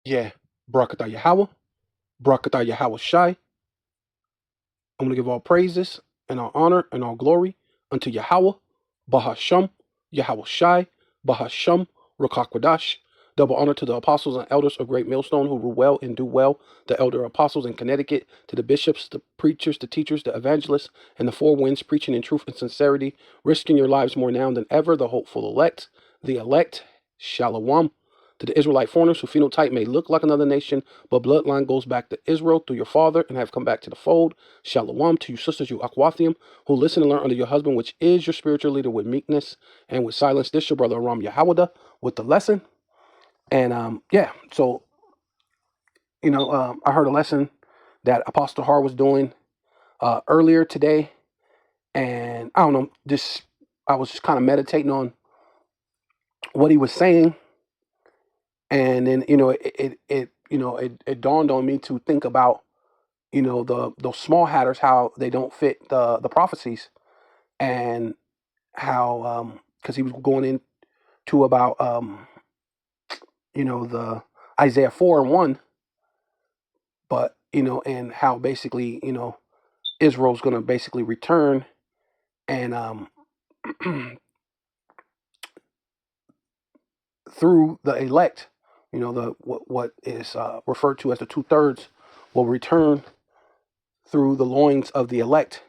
Yeah, Barakatah Yahweh, Barakatah Yahweh Shai. I'm going to give all praises and all honor and all glory unto Yahweh, Bahasham, Yahweh Shai, Bahasham, Rakakwadash. Double honor to the apostles and elders of Great Millstone who rule well and do well, the elder apostles in Connecticut, to the bishops, the preachers, the teachers, the evangelists, and the four winds preaching in truth and sincerity, risking your lives more now than ever, the hopeful elect, Shalom. To the Israelite foreigners whose phenotype may look like another nation, but bloodline goes back to Israel through your father and have come back to the fold. Shalom to you sisters, you Akwathium, who listen and learn under your husband, which is your spiritual leader, with meekness and with silence. This your brother Aram Yahawada with the lesson. And yeah, so I heard a lesson that Apostle Har was doing earlier today, and I don't know, just I was just kind of meditating on what he was saying, and then it dawned on me to think about those small hatters, how they don't fit the prophecies, and how because he was going into about the Isaiah 4:1, but and how basically Israel's going to basically return, and through the elect, the what is referred to as the 2/3 will return through the loins of the elect,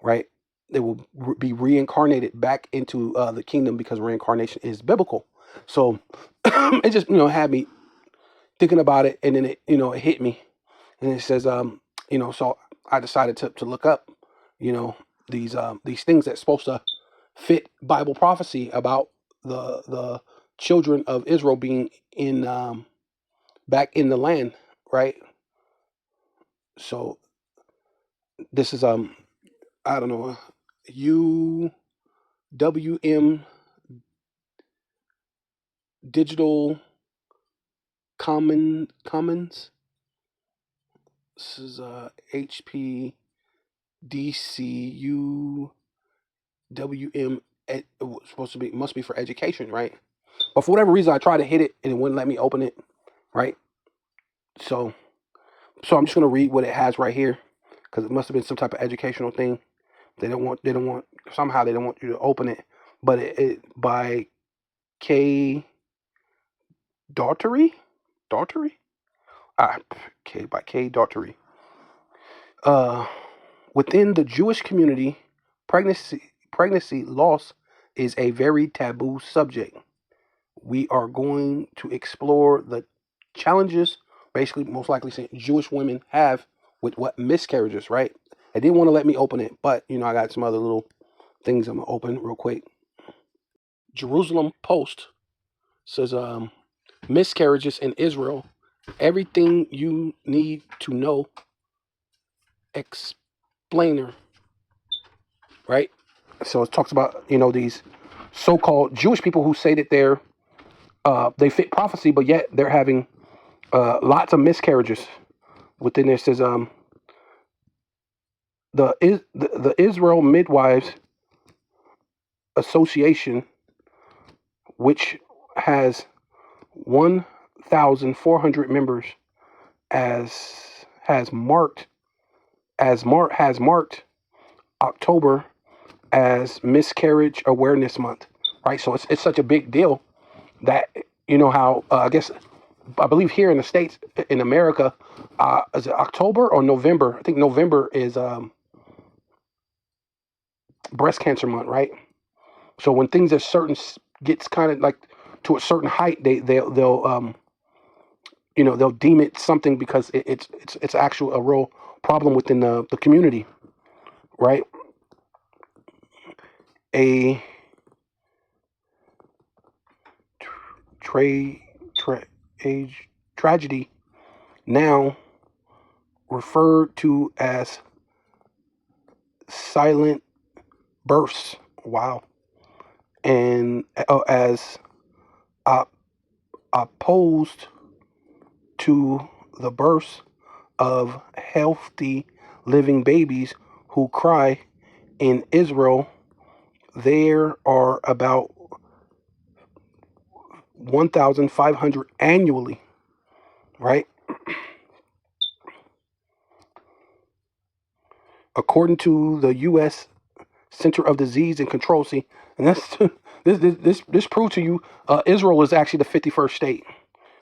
right? They will be reincarnated back into the kingdom, because reincarnation is biblical. So it just had me thinking about it, and then it hit me, and it says so I decided to look up you know these things that's supposed to fit Bible prophecy about the children of Israel being in back in the land, right? So this is I don't know, UWM Digital Commons. This is HPDCU WM. It was supposed to be, must be for education, right? But for whatever reason, I tried to hit it and it wouldn't let me open it, right? So, I'm just gonna read what it has right here, because it must have been some type of educational thing. They don't want somehow they don't want you to open it, but it by K Daughtery, ah, K by K Daughtery. Uh, Within the Jewish community, pregnancy loss is a very taboo subject. We are going to explore the challenges, basically, most likely saying Jewish women have with what miscarriages, right? They didn't want to let me open it, but I got some other little things I'm gonna open real quick. Jerusalem Post says miscarriages in Israel, everything you need to know, explainer, right? So it talks about these so-called Jewish people who say that they fit prophecy, but yet they're having lots of miscarriages. Within there says the Israel Midwives Association, which has 1,400 members, as has marked has marked October as Miscarriage Awareness Month, right? So it's such a big deal that how I believe here in the States, in America, is it October or November? I think November is breast cancer month, right? So when things are certain gets kind of like to a certain height, they'll deem it something, because it's actual a real problem within the community, right? A tra- tra- age tragedy, now referred to as silent births. Wow. And as op- opposed to the births of healthy living babies who cry in Israel, there are about 1,500 annually. right? According to the U.S. Center of Disease and Control, see, and that's this proves to you, Israel is actually the 51st state,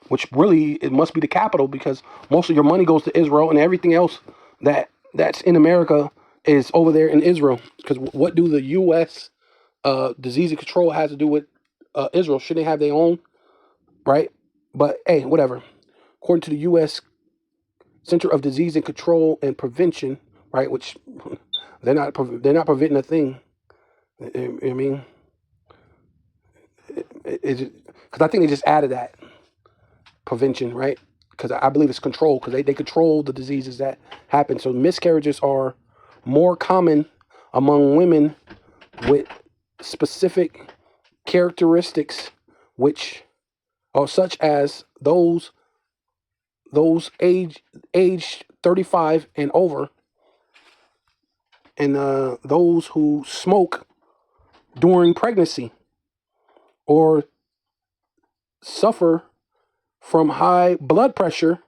which really it must be the capital because most of your money goes to Israel and everything else that's in America is over there in Israel. Because what do the U.S. Disease and Control has to do with Israel? Should they have their own, right? But hey, whatever. According to the U.S. Center of Disease and Control and Prevention, right? Which they're not preventing a thing. I mean, because I think they just added that prevention, right? Because I believe it's control because they control the diseases that happen. So miscarriages are more common among women with specific characteristics, which are such as those age 35 and over, and those who smoke during pregnancy or suffer from high blood pressure,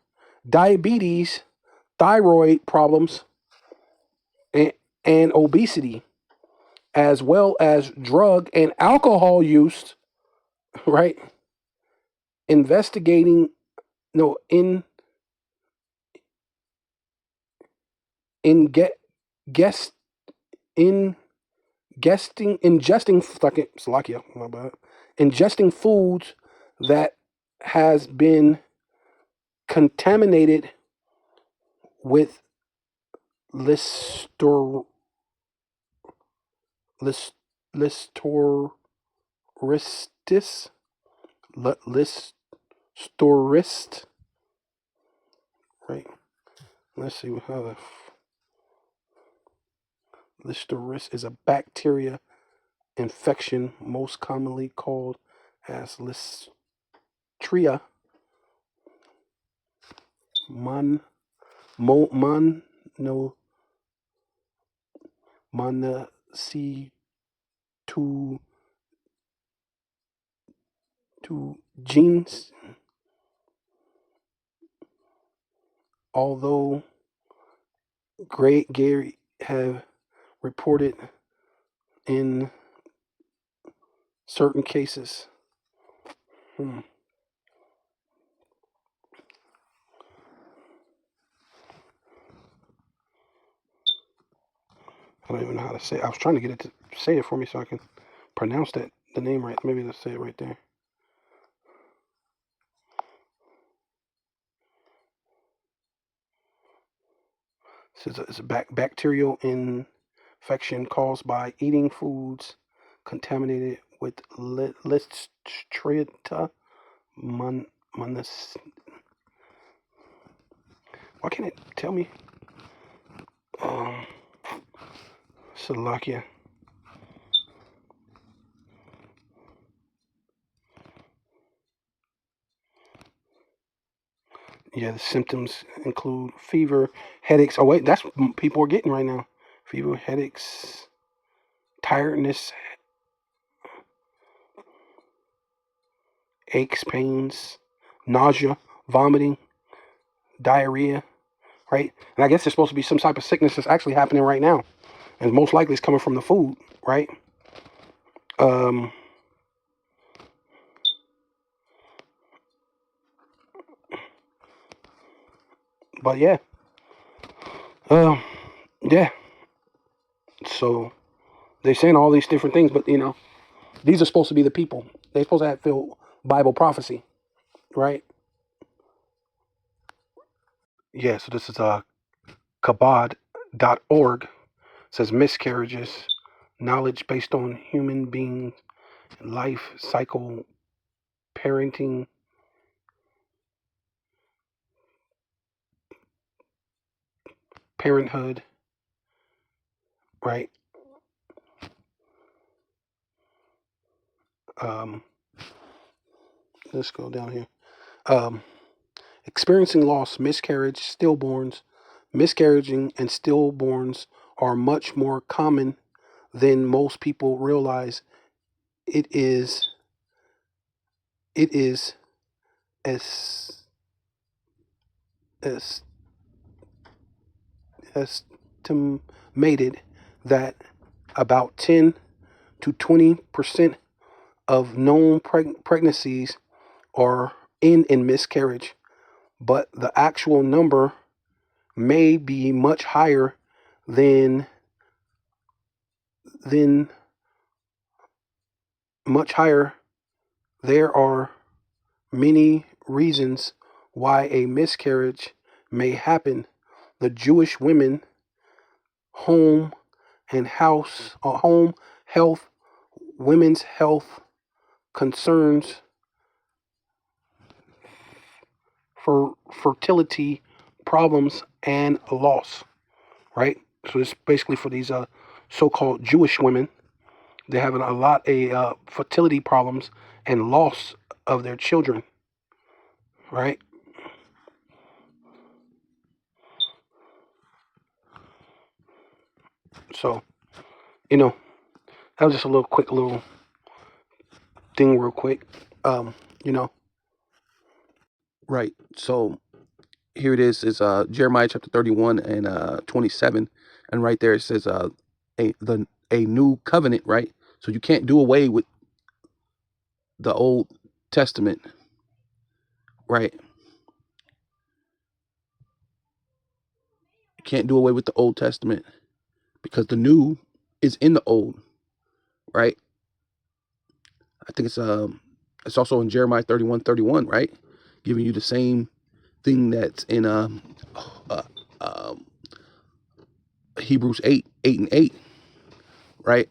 diabetes, thyroid problems, and, and obesity, as well as drug and alcohol use, right? Investigating, no, in get guest in ingesting Slovakia, my bad, ingesting foods that has been contaminated with lister list listoristis listorist, right? Let's see how the listerist is a bacteria infection most commonly called as Listria mon mon no monaci to genes, although Great Gary have reported in certain cases. Hmm. I don't even know how to say it. I was trying to get it to say it for me so I can pronounce the name right. Maybe let's say it right there. It's a bacterial infection caused by eating foods contaminated with Listeria monas. Why can't it tell me? Um, Slovakia. Yeah, the symptoms include fever, headaches. Oh wait, that's what people are getting right now. Fever, headaches, tiredness, aches, pains, nausea, vomiting, diarrhea, right? And I guess there's supposed to be some type of sickness that's actually happening right now, and most likely it's coming from the food, right? Um, but yeah, um, yeah. So they're saying all these different things, but these are supposed to be the people. They're supposed to have feel Bible prophecy, right? Yeah. So this is kabod.org. Says miscarriages, knowledge based on human being life cycle, parenting, parenthood, right? Um, let's go down here. Um, experiencing loss, miscarriage, stillborns, miscarriaging and stillborns are much more common than most people realize. It is it is as es- estimated that about 10 to 20% of known pregnancies are in miscarriage, but the actual number may be much higher than than much higher. There are many reasons why a miscarriage may happen. The Jewish women home home health, women's health concerns for fertility problems and loss, right? So this is basically for these so-called Jewish women. They're having a lot of fertility problems and loss of their children, right? So, you know, that was just a little thing real quick. Um, you know. Right. So here it is Jeremiah chapter 31 and 27. And right there it says a new covenant, right? So you can't do away with the Old Testament, right? You can't do away with the Old Testament because the new is in the old, right? I think it's also in Jeremiah 31:31, right? Giving you the same thing that's in uh, um Hebrews 8:8 and 8, right?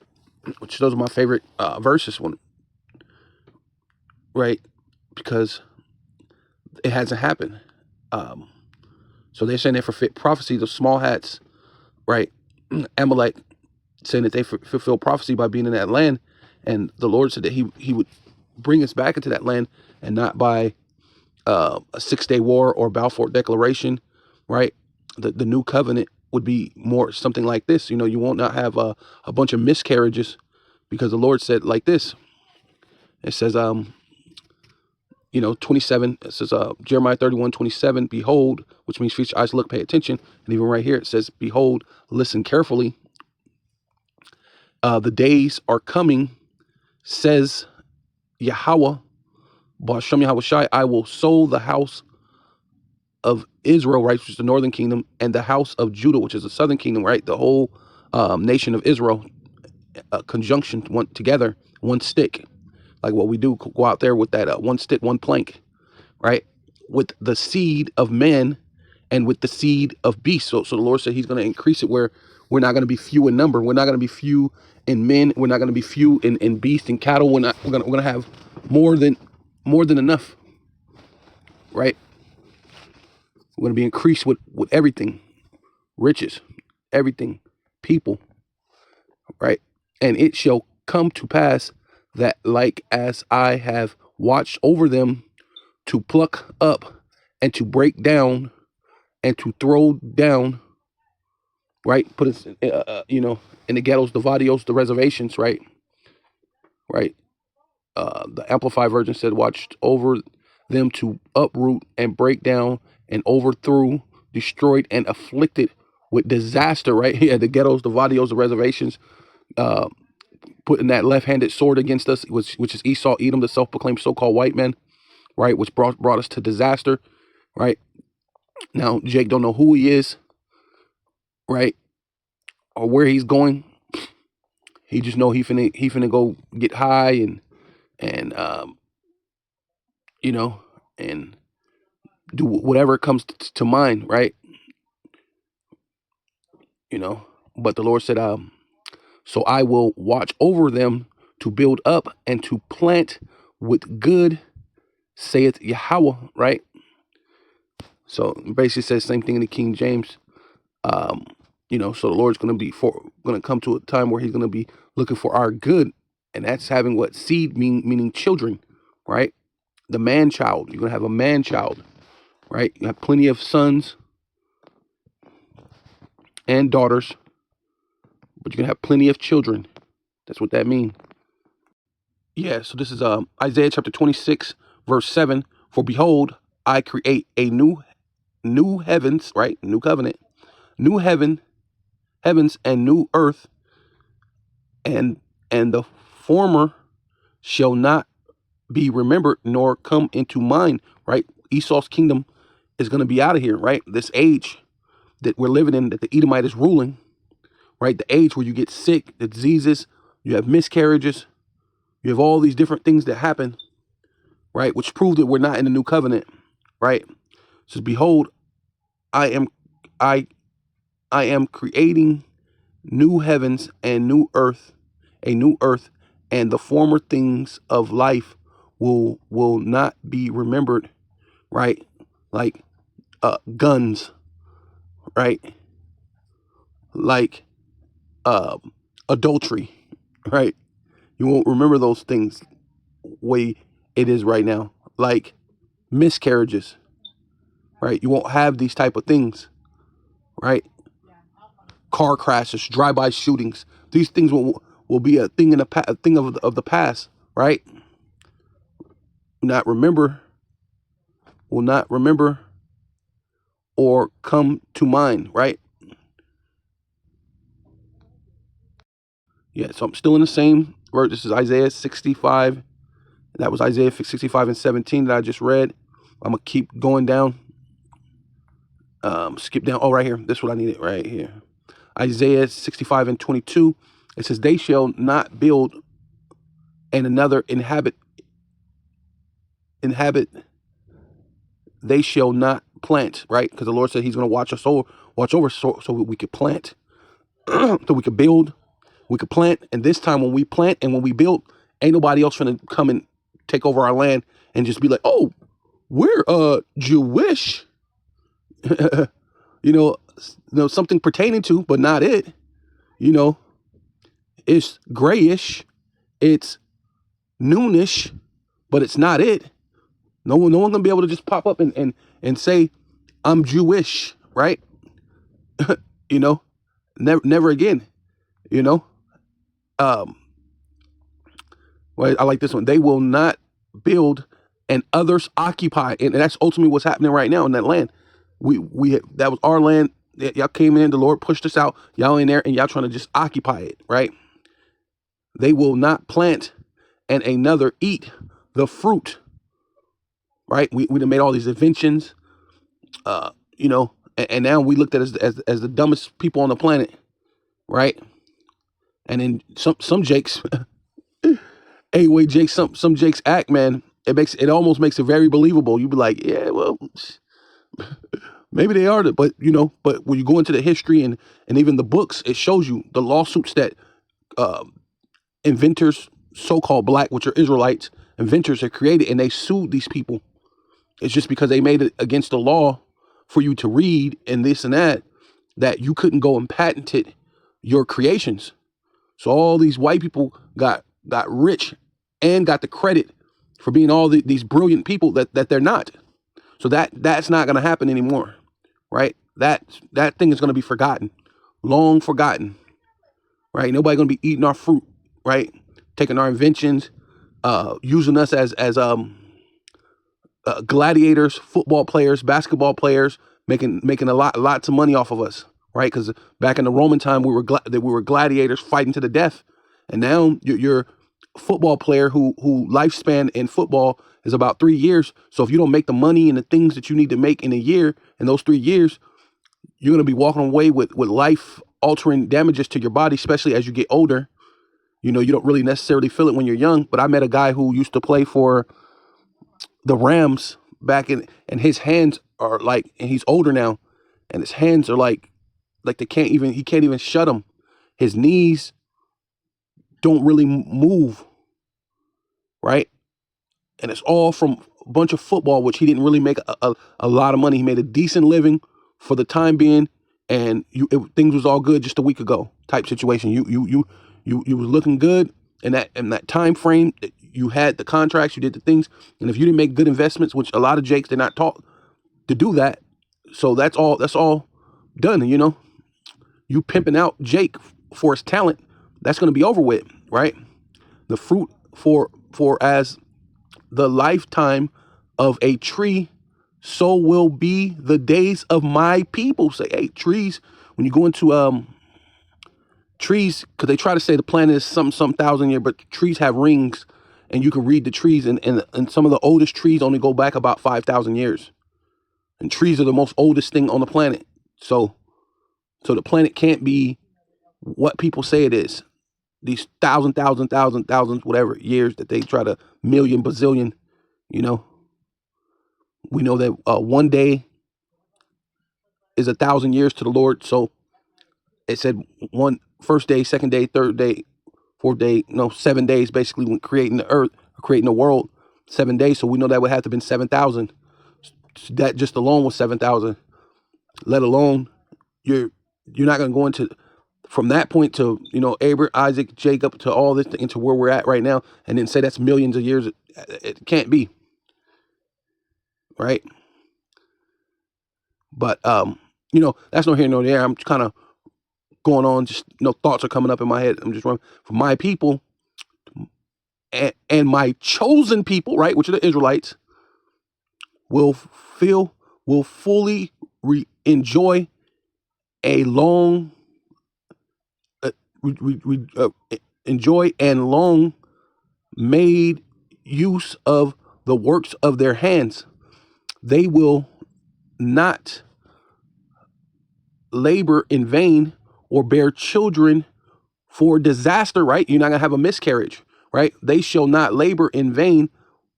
Which those are my favorite verses one, right? Because it hasn't happened. Um, so they're saying they fulfill prophecy, the small hats, right? Amalek saying that they fulfill prophecy by being in that land, and the Lord said that he would bring us back into that land, and not by a 6-day war or Balfour Declaration, right? The new covenant would be more something like this. You won't not have a bunch of miscarriages, because the Lord said like this. It says 27, it says Jeremiah 31:27, behold, which means feature eyes, look, pay attention. And even right here it says, behold, listen carefully. The days are coming, says Yahweh, Ba'ashem Yahweh Shai, I will sow the house of Israel, right, which is the northern kingdom, and the house of Judah, which is the southern kingdom, right, the whole nation of Israel, conjunction, one together, one stick, like what we do, go out there with that one stick, one plank, right, with the seed of men and with the seed of beasts. So the Lord said he's going to increase it, where we're not going to be few in number. We're not going to be few in men. We're not going to be few in beasts and cattle. We're going to have more than enough, right? We're going to be increased with everything, riches, everything, people, right? And it shall come to pass that, like as I have watched over them to pluck up and to break down and to throw down, right? Put it, in the ghettos, the vadios, the reservations, right? Right. The Amplified Version said, watched over them to uproot and break down and overthrew, destroyed and afflicted with disaster, right? Yeah, the ghettos, the vadios, the reservations, putting that left-handed sword against us, which is Esau, Edom, the self-proclaimed so-called white man, right? Which brought us to disaster, right? Now, Jake don't know who he is, right? Or where he's going. He just know he finna go get high and you know, and do whatever comes to mind, right? But the Lord said, so I will watch over them to build up and to plant with good, saith Yahweh, right? So basically says the same thing in the King James. So the Lord's going to come to a time where he's going to be looking for our good, and that's having what seed meaning children, right? The man child. You're going to have a man child, right? You have plenty of sons and daughters, but you're going to have plenty of children. That's what that means. Yeah, so this is Isaiah chapter 26, verse 7. For behold, I create a new new heavens, right? New covenant, new heavens and new earth, and the former shall not be remembered nor come into mind, right? Esau's kingdom is going to be out of here, right? This age that we're living in, that the Edomite is ruling, right? The age where you get sick, the diseases, you have miscarriages, you have all these different things that happen, right? Which prove that we're not in the new covenant, right? It says, behold, I am, I, I am creating new heavens and new earth, a new earth, and the former things of life will not be remembered, right? Like guns, right? Like uh, adultery, right? You won't remember those things way it is right now. Like miscarriages, right? You won't have these type of things, right? Car crashes, drive-by shootings. These things will be a thing in a thing of the past, right? Not remember, will not remember or come to mind, right? Yeah, so I'm still in the same verse. This is Isaiah 65. That was Isaiah 65 and 17 that I just read. I'm going to keep going down. Skip down. Oh, right here. This is what I needed right here. Isaiah 65 and 22. It says, they shall not build and another inhabit. They shall not plant, right? Because the Lord said he's going to watch over so we could plant, so we could build, we could plant. And this time when we plant and when we build, ain't nobody else going to come and take over our land and just be like, oh, we're Jewish. Something pertaining to, but not it. It's grayish, it's noonish, but it's not it. No one gonna be able to just pop up and say, I'm Jewish, right? Never again. Well, I like this one. They will not build and others occupy, and that's ultimately what's happening right now in that land. That was our land. Y'all came in, the Lord pushed us out. Y'all in there, and y'all trying to just occupy it, right? They will not plant and another eat the fruit, right? We done made all these inventions, and now we looked at as the dumbest people on the planet, right? And then some Jakes, anyway, Jake, some Jakes act, man. It almost makes it very believable. You'd be like, yeah, well, maybe they are, but when you go into the history and even the books, it shows you the lawsuits that inventors, so-called black, which are Israelites, inventors have created, and they sued these people. It's just because they made it against the law for you to read and this and that you couldn't go and patented your creations. So all these white people got rich and got the credit for being all these brilliant people that they're not. So that's not going to happen anymore, right? That thing is going to be forgotten, long forgotten, right? Nobody going to be eating our fruit, right? Taking our inventions, using us as gladiators, football players, basketball players, making lots of money off of us, right? Because back in the Roman time, we were gladiators fighting to the death, and now you're a football player who lifespan in football is about 3 years. So if you don't make the money and the things that you need to make in a year, in those 3 years, you're gonna be walking away with life altering damages to your body, especially as you get older. You don't really necessarily feel it when you're young. But I met a guy who used to play for the Rams back and his hands are like, and he's older now, and his hands are like he can't even shut them. His knees don't really move, right? And it's all from a bunch of football, which he didn't really make a lot of money. He made a decent living for the time being, and things was all good just a week ago type situation. You was looking good in that time frame. You had the contracts, you did the things, and if you didn't make good investments, which a lot of Jakes, they're not taught to do that, so that's all done. You pimping out Jake for his talent, that's going to be over with, right? The fruit for as the lifetime of a tree so will be the days of my people. Say, hey, trees, when you go into trees, because they try to say the planet is some thousand year, but trees have rings, and you can read the trees, and some of the oldest trees only go back about 5,000 years. And trees are the most oldest thing on the planet. So the planet can't be what people say it is. These thousands, whatever years that they try to million, bazillion, you know, we know that one day is 1,000 years to the Lord. So it said one first day, second day, third day, fourth day, 7 days basically when creating the earth, creating the world, 7 days. So we know that would have to have been 7,000. That just alone was 7,000. Let alone you're not going to go into from that point to Abraham, Isaac, Jacob, to all this into where we're at right now, and then say that's millions of years. It can't be, right? But that's no here nor there. I'm kind of going on. Just thoughts are coming up in my head. I'm just running for my people and my chosen people, right, which are the Israelites, will fully enjoy a long enjoy and long made use of the works of their hands. They will not labor in vain or bear children for disaster, right? You're not gonna have a miscarriage, right? They shall not labor in vain,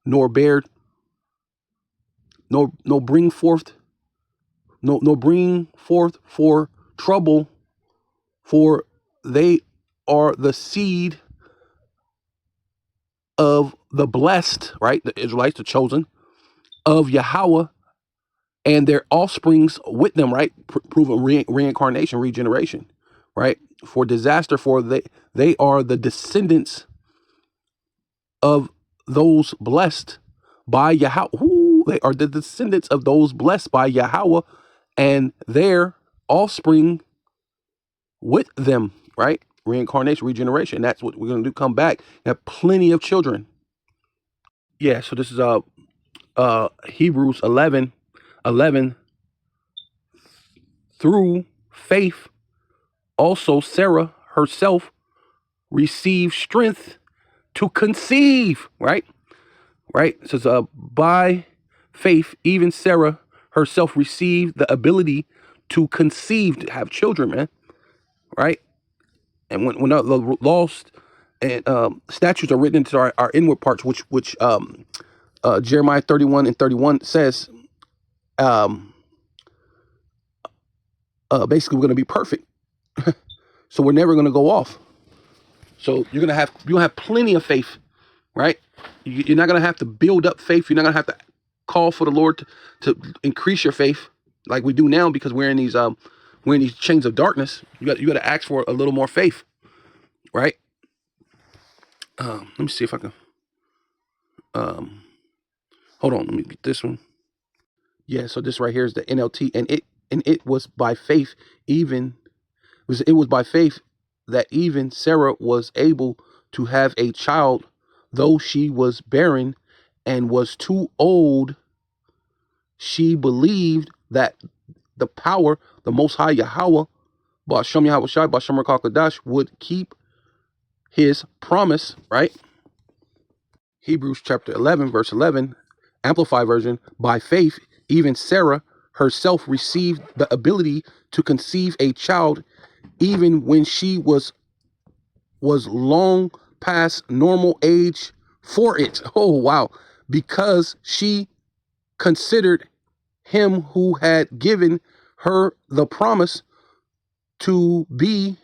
nor bear, nor bring forth, no bring forth for trouble, for they are the seed of the blessed, right? The Israelites, the chosen of Yahweh, and their offsprings with them, right? Proving reincarnation, regeneration, right? For disaster, for they are the descendants of those blessed by Yahweh. Ooh, they are the descendants of those blessed by Yahweh, and their offspring with them, right? Reincarnation, regeneration. That's what we're gonna do. Come back. Have plenty of children. Yeah. So this is Hebrews 11 through faith. Also, Sarah herself received strength to conceive. Right. It says by faith, even Sarah herself received the ability to conceive, to have children, man. Right. And when the laws and statutes are written into our inward parts, which Jeremiah 31:31 says, basically we're going to be perfect. So we're never going to go off. So you're going to have plenty of faith, right? You're not going to have to build up faith. You're not going to have to call for the Lord to increase your faith like we do now, because we're in these chains of darkness. You got to ask for a little more faith, right? Let me see if I can. Hold on, let me get this one. Yeah, so this right here is the NLT, and it was by faith, it was by faith that even Sarah was able to have a child, though she was barren and was too old. She believed that the power, the Most High Yahweh, Ba'ashem Yahweh Shai, Ba'ashem Rakakadash, would keep his promise, right? Hebrews chapter 11, verse 11, Amplified version. By faith, even Sarah herself received the ability to conceive a child, even when she was long past normal age for it. Oh, wow. Because she considered him who had given her the promise to be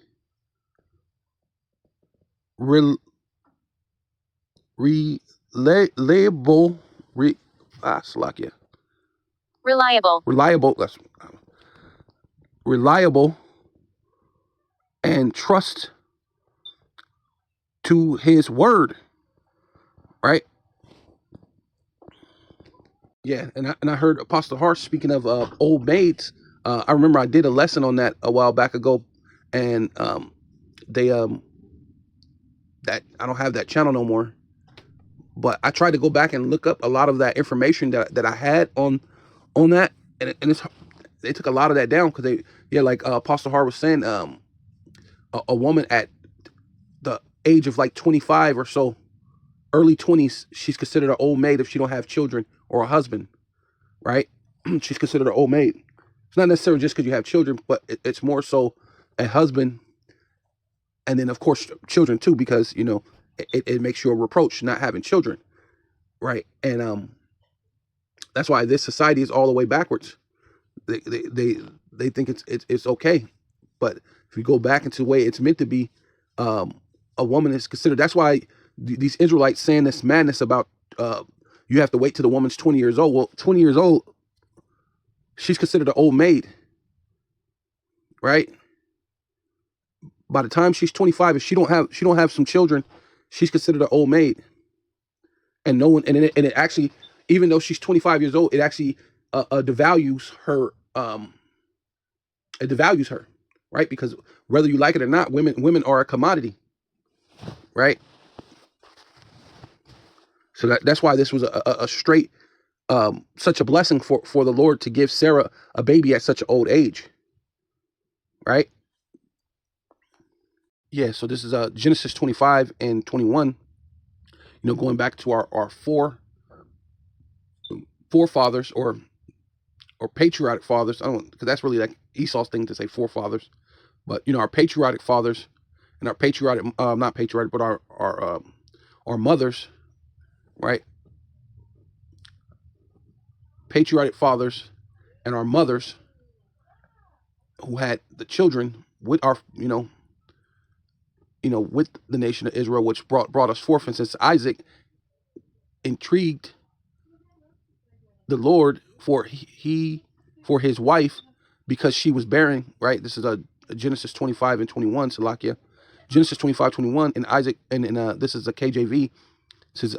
reliable. Slakia. Reliable. That's reliable and trust to his word, right? Yeah, and I heard Apostle Hart speaking of old maids. I remember I did a lesson on that a while back ago, and they that I don't have that channel no more. But I tried to go back and look up a lot of that information that I had on on that, and it's they took a lot of that down because like Apostle Hart was saying, a woman at the age of like 25 or so, early 20s, she's considered an old maid if she don't have children or a husband, right? She's considered an old maid. It's not necessarily just because you have children, but it's more so a husband, and then of course children too, because it makes you a reproach not having children, right? And that's why this society is all the way backwards. They think it's okay, but if you go back into the way it's meant to be, um, a woman is considered. That's why these Israelites saying this madness about you have to wait till the woman's 20 years old. Well, 20 years old, she's considered an old maid, right? By the time she's 25, if she don't have some children, she's considered an old maid, and no one and it actually, even though she's 25 years old, it actually devalues her. It devalues her, right? Because whether you like it or not, women are a commodity, right? So that's why this was a straight, such a blessing for the Lord to give Sarah a baby at such an old age, right? Yeah. So this is Genesis 25 and 21. Going back to our forefathers, or patriotic fathers. I don't, because that's really like Esau's thing to say forefathers, but our patriotic fathers and our patriotic, not patriotic, but our mothers, right? Patriotic fathers and our mothers who had the children with our, with the nation of Israel, which brought us forth. And since Isaac intrigued the Lord for his wife, because she was barren, right? This is a Genesis 25 and 21, Salakia. Genesis 25:21, and Isaac, and this is a KJV. It says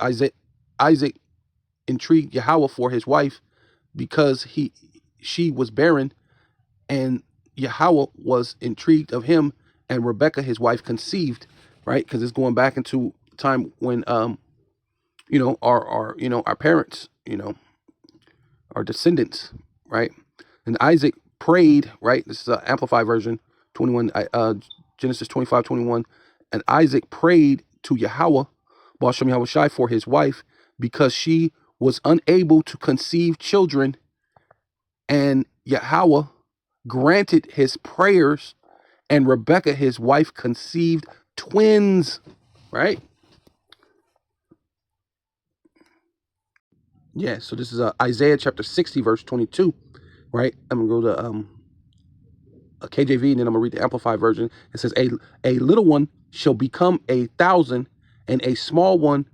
Isaac intrigued Yahweh for his wife because she was barren, and Yahweh was intrigued of him, and Rebecca, his wife, conceived, right? Because it's going back into time when our parents, our descendants, right? And Isaac prayed, right? This is an amplified version, 21, Genesis 25:21. And Isaac prayed to Yahweh, Ba'ashem Yahweh Shai, for his wife, because she was unable to conceive children, and Yahweh granted his prayers, and Rebecca, his wife, conceived twins, right? Yeah, so this is Isaiah chapter 60, verse 22, right? I'm going to go to a KJV, and then I'm going to read the Amplified version. It says, a little one shall become 1,000, and a small one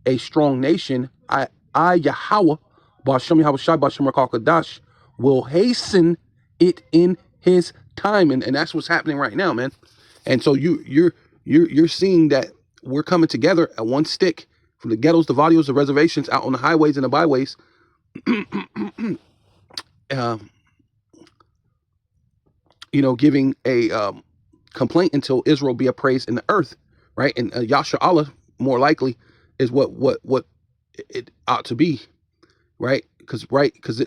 a strong nation. I Yahweh, Ba'ashem Yahweh Shai, Ba'ashem Rakal Kadash, will hasten it in his time. And that's what's happening right now, man. And so you're seeing that we're coming together at one stick, from the ghettos, the vadios, the reservations, out on the highways and the byways, uh, giving a complaint until Israel be appraised in the earth, right? And Yasha Allah, more likely, is what it ought to be, right? Because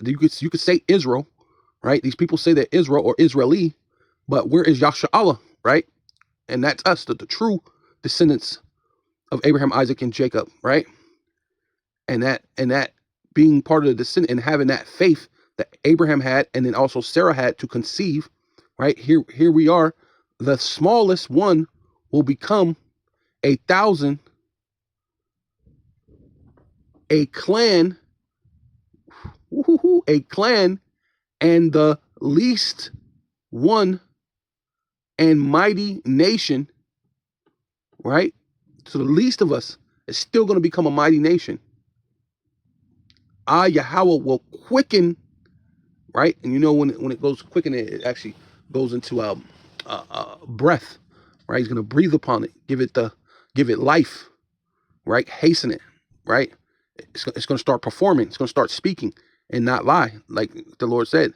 you could say Israel, right? These people say that Israel or Israeli, but where is Yasha Allah, right? And that's us, the true descendants of Abraham, Isaac, and Jacob, right? And that being part of the descendant, and having that faith that Abraham had, and then also Sarah had to conceive, right? Here we are. The smallest one will become 1,000, a clan, a clan, and the least one and mighty nation, right? So the least of us is still going to become a mighty nation. Yahweh will quicken, right? And when it goes quicken, it actually goes into breath, right? He's going to breathe upon it, give it life, right? Hasten it, right? It's going to start performing. It's going to start speaking and not lie, like the Lord said.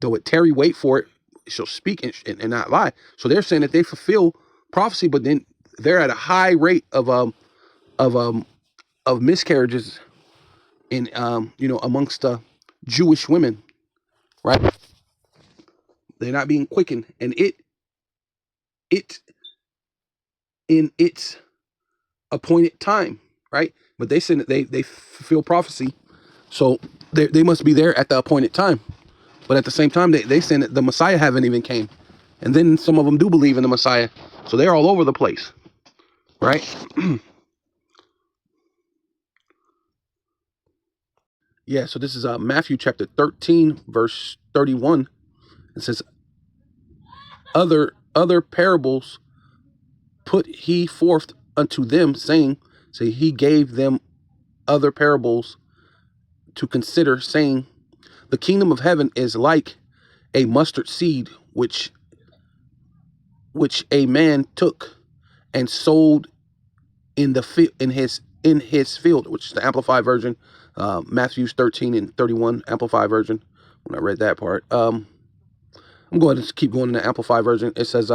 Though it tarry, wait for it, it shall speak and not lie. So they're saying that they fulfill prophecy, but then they're at a high rate of miscarriages in amongst Jewish women, right? They're not being quickened, and it in its appointed time, right? But they said that they fulfill prophecy, so they must be there at the appointed time. But at the same time, they saying that the Messiah haven't even came, and then some of them do believe in the Messiah, so they're all over the place, right? Yeah. So this is Matthew chapter 13, verse 31. It says, other parables put he forth unto them, saying, say he gave them other parables to consider, saying, the kingdom of heaven is like a mustard seed which a man took and sowed in the in his field, which is the Amplified version, Matthew 13 and 31 Amplified version. When I read that part, I'm going to keep going in the Amplified version. It says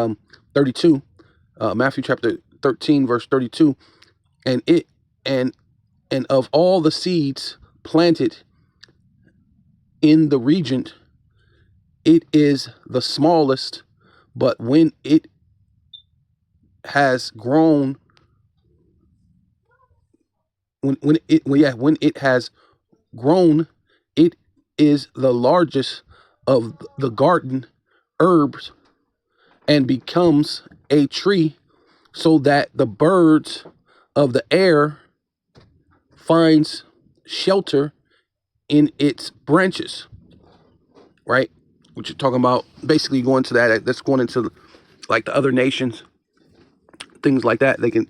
32, Matthew chapter 13 verse 32, and it and of all the seeds planted in the region, it is the smallest, but when it has grown, when it has grown, it is the largest of the garden herbs and becomes a tree, so that the birds of the air finds shelter in its branches, right? Which you're talking about, basically going to that. That's going into like the other nations, things like that. They can,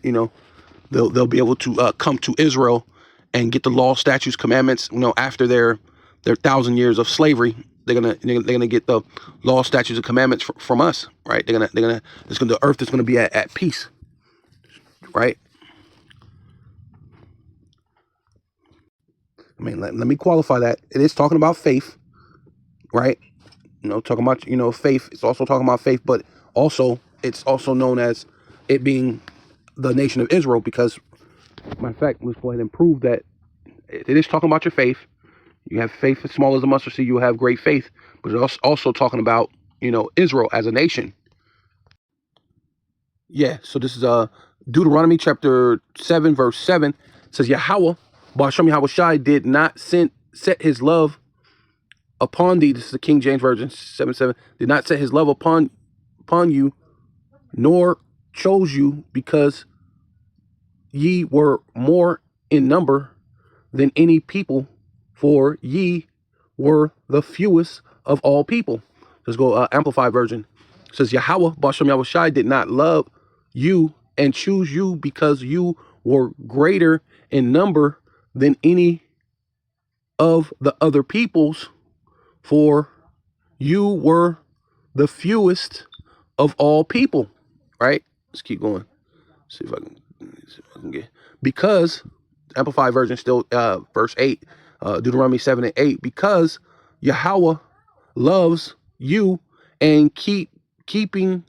they'll be able to come to Israel and get the law, statutes, commandments. After their 1,000 years of slavery, they're gonna get the law, statutes, and commandments from us, right? The earth is gonna be at peace, right? I mean, let me qualify that. It is talking about faith, right? Talking about faith. It's also talking about faith, but also it's also known as it being the nation of Israel, because, matter of fact, let's go ahead and prove that it is talking about your faith. You have faith as small as a mustard seed, you have great faith, but it's also talking about Israel as a nation. Yeah. So this is Deuteronomy chapter 7 verse 7. It says, Yahweh Ba'ashem Yahweh Shai did not set his love upon thee. This is the King James Version 7:7. Did not set his love upon you, nor chose you, because ye were more in number than any people, for ye were the fewest of all people. Let's go Amplified version. It says, Yahweh Ba'ashem Yahweh Shai did not love you and choose you because you were greater in number than any of the other peoples, for you were the fewest of all people. Right? Let's keep going. See if I can get, because Amplified version still verse 8, Deuteronomy 7 and 8, because Yahweh loves you and keeping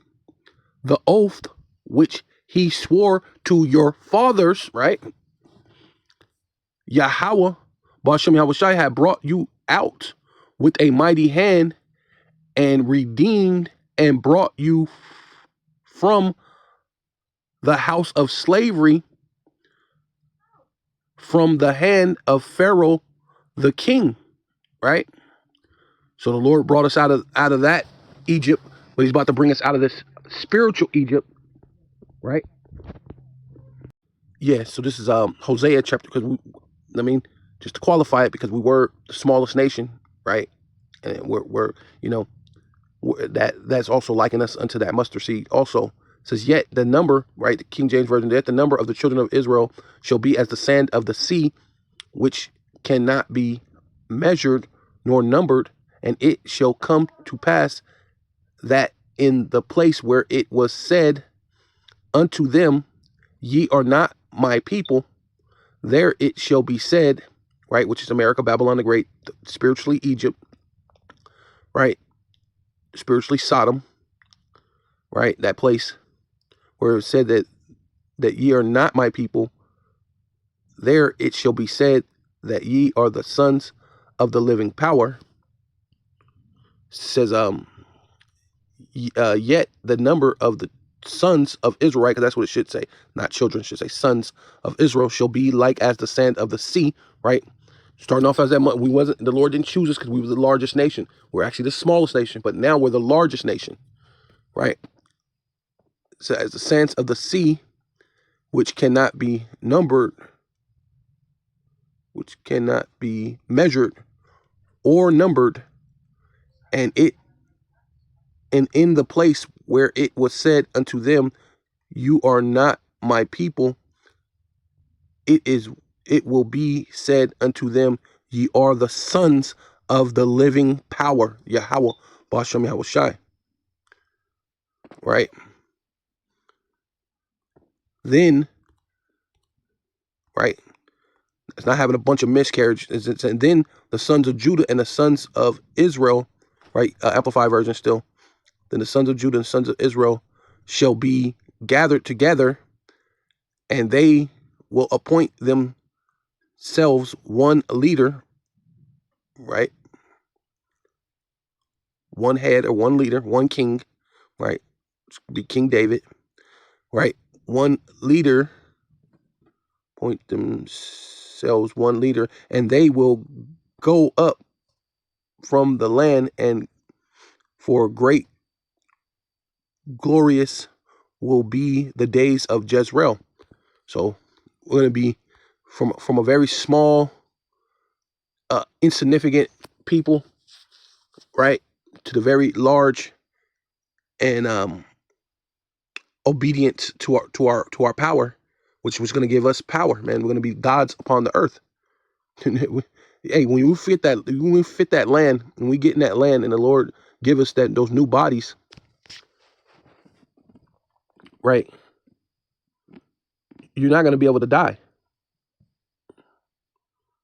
the oath which he swore to your fathers, right? Yahweh Ba'ashem Yahweh Shai had brought you out with a mighty hand and redeemed and brought you from the house of slavery, from the hand of Pharaoh the king, right? So the Lord brought us out of that Egypt, but he's about to bring us out of this spiritual Egypt, right? Yeah, so this is Hosea chapter, because just to qualify it, because we were the smallest nation, right? And we're that's also liking us unto that mustard seed. Also it says, yet the number, right, the King James Version, yet the number of the children of Israel shall be as the sand of the sea, which cannot be measured nor numbered. And it shall come to pass that in the place where it was said unto them, ye are not my people, there it shall be said, right, which is America, Babylon the Great, spiritually Egypt, right, spiritually Sodom, right, that place where it said that ye are not my people, there it shall be said that ye are the sons of the living power, says yet the number of the sons of Israel, right? Because that's what it should say, not children. It should say sons of Israel shall be like as the sand of the sea, right? Starting off as that, the Lord didn't choose us because we were the largest nation. We're actually the smallest nation, but now we're the largest nation, right? So as the sands of the sea, which cannot be numbered, which cannot be measured or numbered, and in the place where it was said unto them, you are not my people, it will be said unto them, ye are the sons of the living power, Yahweh, Bashem Yahweh Shai, right? Then, right, it's not having a bunch of miscarriages. And then the sons of Judah and the sons of Israel, right, Amplified version still, then the sons of Judah and the sons of Israel shall be gathered together, and they will appoint themselves one leader, right? One head or one leader, one king, right? Be King David, right? One leader, point themselves one leader, and they will go up from the land, and for great glorious will be the days of Jezreel. So we're going to be from a very small, insignificant people, right, to the very large and obedient to our power, which was going to give us power, man. We're going to be gods upon the earth. Hey, when we fit that land, when we get in that land, and the Lord give us those new bodies, right? You're not going to be able to die,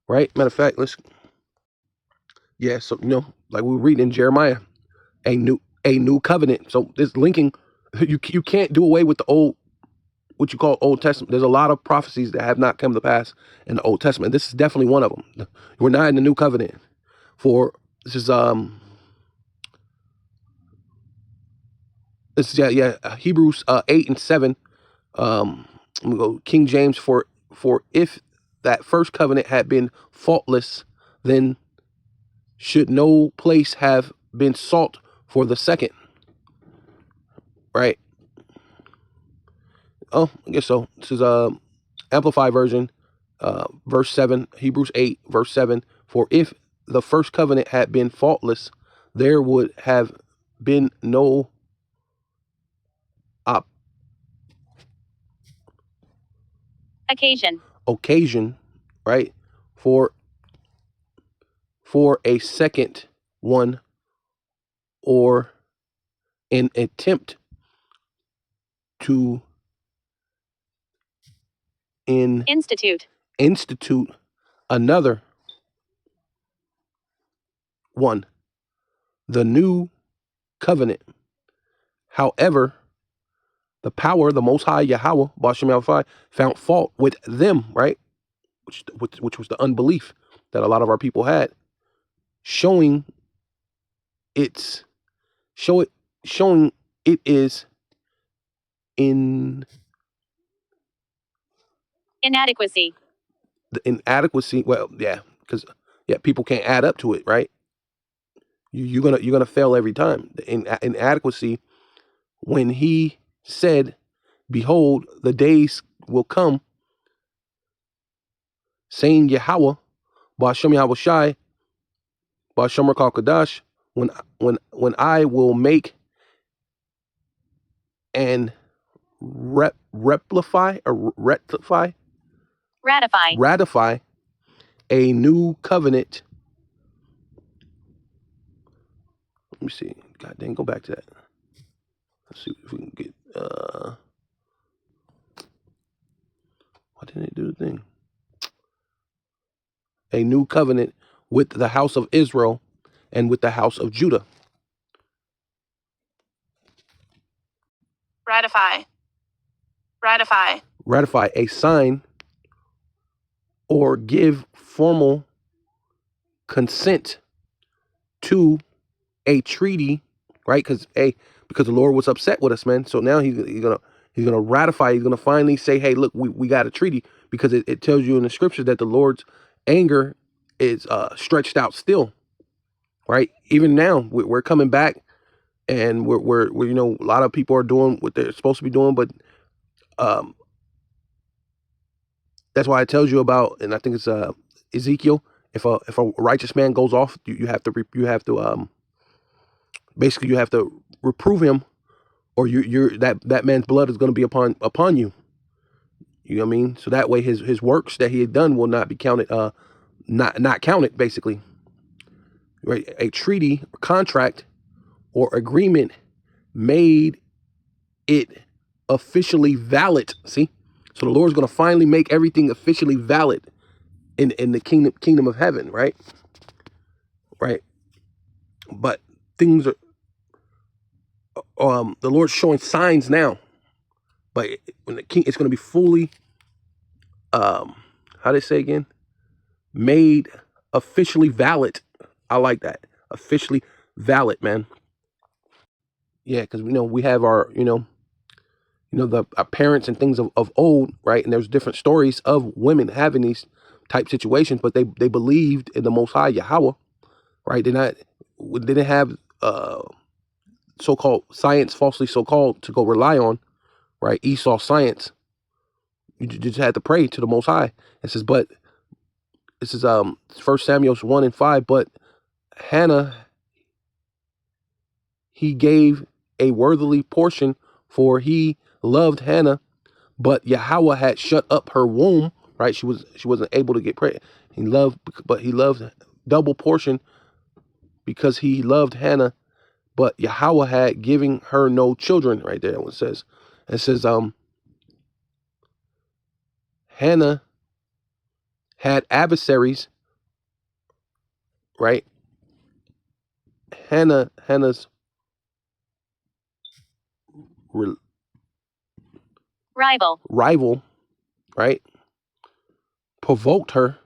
right? Matter of fact, so like we were reading in Jeremiah, a new covenant. So this linking, you can't do away with the old, what you call Old Testament. There's a lot of prophecies that have not come to pass in the Old Testament. This is definitely one of them. We're not in the new covenant. For this is Hebrews 8:7. I'm gonna go King James. For if that first covenant had been faultless, then should no place have been sought for the second, right? Oh, I guess so. This is Amplified version, verse 7, Hebrews 8, verse 7. For if the first covenant had been faultless, there would have been no occasion, right, for a second one, or an attempt to institute another one, the new covenant. However, the power, the Most High Yahweh, Bashem Yahweh, found fault with them, right? Which was the unbelief that a lot of our people had, showing it is in inadequacy. The inadequacy. Well, yeah, because people can't add up to it, right? You're gonna fail every time. The inadequacy, when he said, "Behold, the days will come," saying Yahweh, Ba'ashem Yahweh Shai, Ba'ashem Rakal Kadash, when I will make and ratify a new covenant. Let me see. God dang, go back to that. Let's see if we can get. Why didn't it do the thing? A new covenant with the house of Israel and with the house of Judah. Ratify a sign or give formal consent to a treaty, right? Because the Lord was upset with us, man. So now he's gonna ratify. He's gonna finally say, hey, look, we got a treaty, because it tells you in the scriptures that the Lord's anger is stretched out still, right? Even now we're coming back, and we're a lot of people are doing what they're supposed to be doing, but um, that's why it tells you about, and I think it's Ezekiel. If a righteous man goes off, you have to basically you have to reprove him, or you're that man's blood is going to be upon you. You know what I mean? So that way his works that he had done will not be counted, not counted, basically. Right? A treaty, contract, or agreement made it officially valid. See? So the Lord's going to finally make everything officially valid in the kingdom of heaven, right? Right? But things are the Lord's showing signs now. But when the king, it's going to be fully how do they say again? Made officially valid. I like that. Officially valid, man. Yeah, because we have our the our parents and things of old, right? And there's different stories of women having these type situations, but they believed in the Most High Yahweh, right? They didn't have so-called science, falsely so-called, to go rely on, right? Esau science. You just had to pray to the Most High. It says, but this is 1 Samuel 1:5. But Hannah, he gave a worthily portion, for he loved Hannah, but Yahweh had shut up her womb. Right, she wasn't able to get pregnant. He loved double portion, because he loved Hannah, but Yahweh had given her no children. Right there, what it says Hannah had adversaries. Right, Hannah's rival, right, provoked her.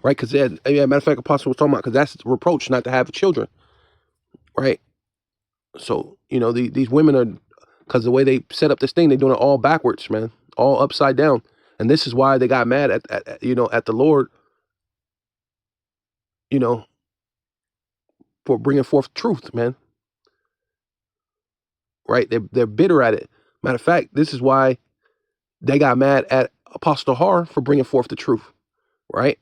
Right, because matter of fact, Apostle was talking about, because that's reproach not to have children. Right, so these women are, because the way they set up this thing, they're doing it all backwards, man, all upside down. And this is why they got mad at the Lord, you know, for bringing forth truth, man. Right, they're bitter at it. Matter of fact, this is why they got mad at Apostle Har for bringing forth the truth. Right,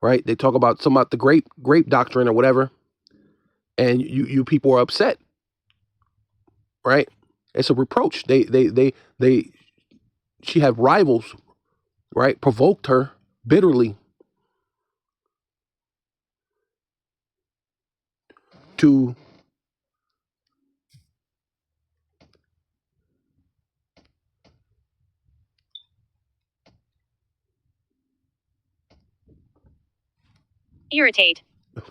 right. They talk about the grape doctrine or whatever, and you people are upset. Right, it's a reproach. They she had rivals, right? Provoked her bitterly to irritate,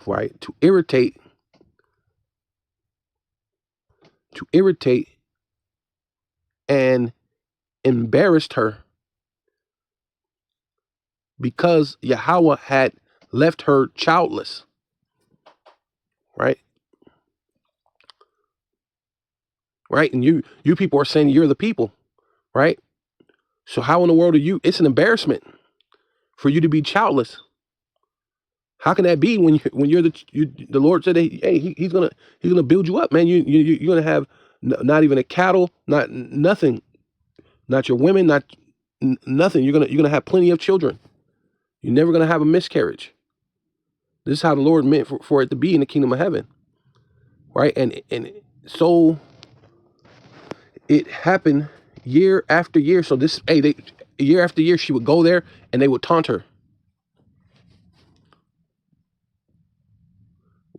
right? To irritate and embarrassed her, because Yahweh had left her childless. Right, right. And you people are saying you're the people, right? So how in the world are you? It's an embarrassment for you to be childless. How can that be when you're the Lord said, hey, he's gonna build you up, man. You're gonna have not even a cattle, not nothing, not your women, not nothing. You're gonna have plenty of children. You're never gonna have a miscarriage. This is how the Lord meant for it to be in the kingdom of heaven, right? And so it happened year after year. So year after year she would go there and they would taunt her.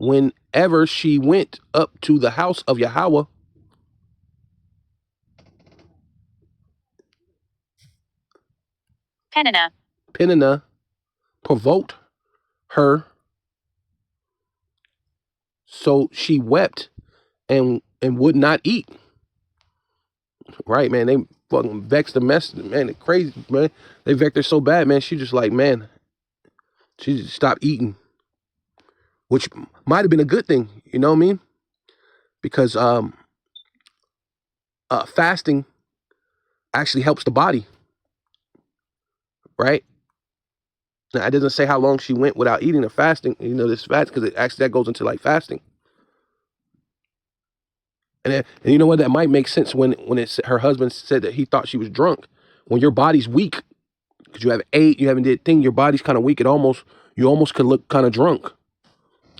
Whenever she went up to the house of Yahweh, Peninnah provoked her, so she wept and would not eat. Right, man. They fucking vexed the mess, man. It's crazy, man. They vexed her so bad, man. She just like, man, she just stopped eating, which might have been a good thing. You know what I mean? Because fasting actually helps the body, right? Now, it doesn't say how long she went without eating or fasting. You know, this fast because it actually that goes into like fasting. And you know what? That might make sense when it's her husband said that he thought she was drunk. When your body's weak, because you have ate, you haven't did thing, your body's kind of weak. You almost could look kind of drunk.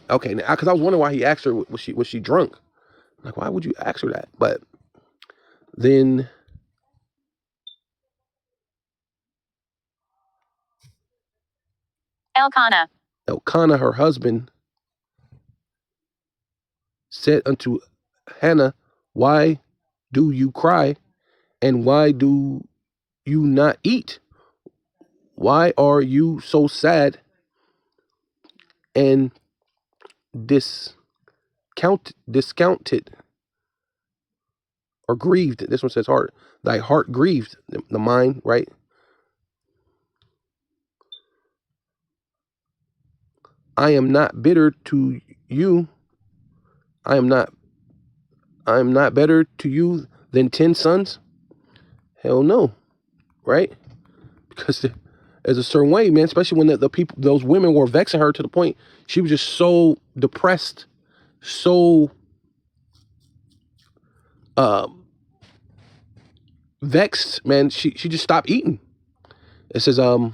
Okay, now because I was wondering why he asked her was she drunk? Like, why would you ask her that? But then Elkanah, her husband, said unto Hannah, "Why do you cry, and why do you not eat? Why are you so sad and discounted or grieved?" This one says heart. Thy heart grieved, the mind, right? I am not bitter to you. I am not better to you than 10 sons? Hell no, right? Because there's a certain way, man, especially when the people, those women were vexing her to the point she was just so depressed, so uh, vexed, man. She just stopped eating. It says 1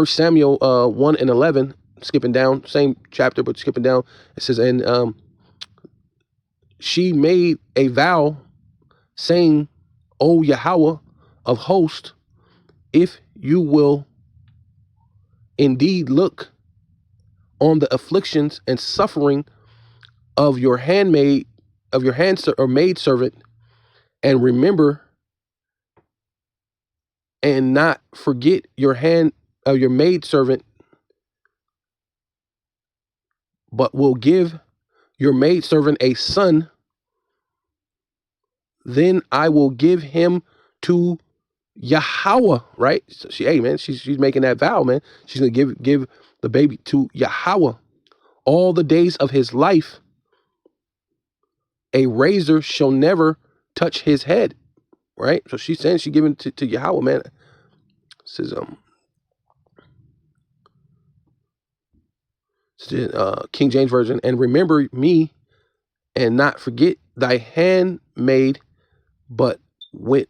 Samuel 1:11, skipping down, same chapter but skipping down. It says, and she made a vow, saying, O Yahweh of hosts, if you will indeed look on the afflictions and suffering of your handmaid, of your maid servant, and remember and not forget your maid servant, but will give your maid servant a son, then I will give him to Yahweh. Right? So hey man, she's making that vow, man. She's gonna give the baby to Yahweh all the days of his life. A razor shall never touch his head. Right? So she's saying she's giving to Yahweh, man. It says King James Version, and remember me and not forget thy handmaid, but wilt